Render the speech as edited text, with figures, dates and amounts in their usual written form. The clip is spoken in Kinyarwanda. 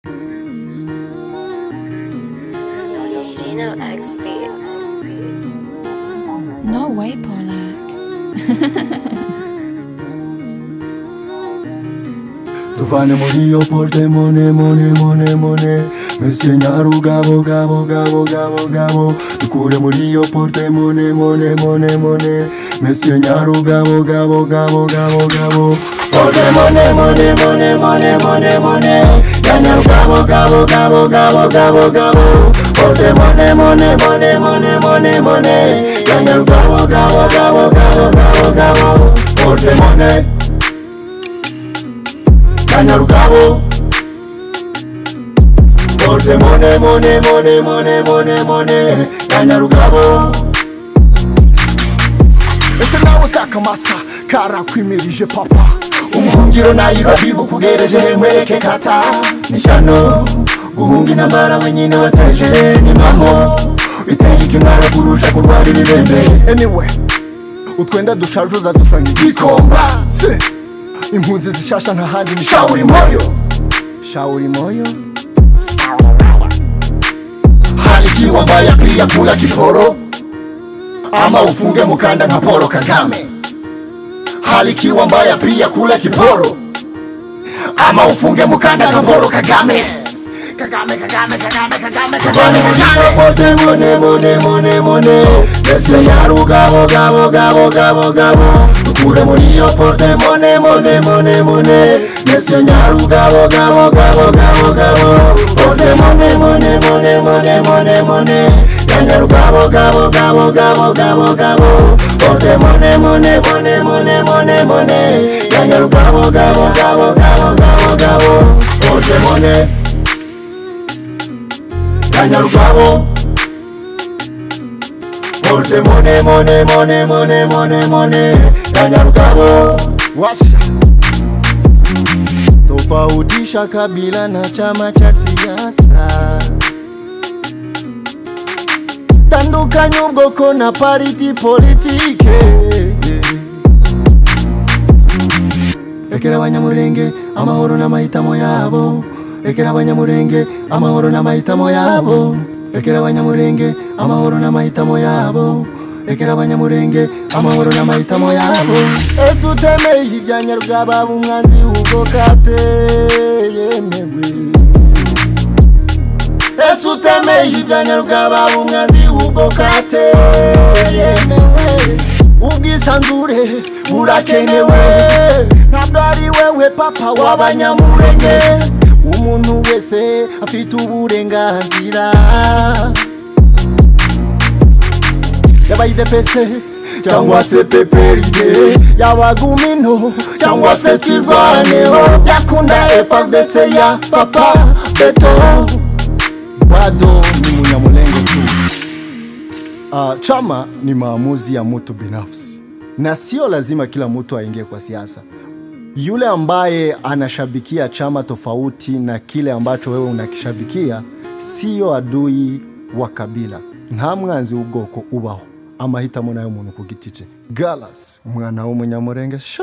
Dino X Beats. No way, Polak. Tufane morio porte mone Me segnaru gabo Tukure morio porte mone Me segnaru gabo Porte mone Ganyaru gabo Porte mone Ganyaru gabo Porte mone Kanyarugabo Porte mone Kanyarugabo Ese nawe kakamasa karakwimirije papa Umuhungiro nayiro bibu kugereje mwereke kata Nishano guhunga intambara wenyine wateje ni mamo Biteye ikimwara kurusha kurwara ibibembe Anyway utwenda dushajuza dusanga igikomba Se impunzi zishasha ntahandi ni shauri moyo Halikiwa mbaya pia kula kiporo ama ufunge mukanda nka Paul Kagame Halikiwa mbaya pia kula kiporo ama ufunge mukanda nka Paul Kagame Tufane morio porte mone Mese nyaru gabo Tukure morio porte mone Mese nyaru gabo Porte mone Ganyaru gabo Porte mone Ganyaru gabo Porte mone Kanyarugabo Porte mone Kanyarugabo Washa Tofautisha kabila na chama cha siasa Tandukanya ubwoko na pariti politike Ekera abanyamurenge amahoro n'amahitamo yabo Ekera abanyamurenge amahoro n'amahitamo yabo Ekera abanyamurenge amahoro n'amahitamo yabo Ekera abanyamurenge amahoro n'amahitamo yabo Ese utemeye ibyanyarugaba umwanzi w'ubwoko yemewe Ese utemeye ibyanyarugaba umwanzi w'ubwoko yemewe Ubwisanzure burakenewe Ntabwo ari wewe papa w'abanyamurenge Umuntu wese afite uburenganzira Yabaye DPC cyangwa se PPRD Yabagumino cyangwa se twirwaneho Yakunda FARDC ya papa Beto Bado ni Munyamulenge tu Chama ni maamuzi ya mtu binafsi na sio lazima kila mtu aingie kwa siasa Yule ambaye anashabikia chama tofauti na kile ambacho wewe unakishabikia sio adui wa kabila nta mwanzi w'ubwoko ubaho amahitamo nayo umuntu ku giti cye Galas umwana w'umunyamurenge sha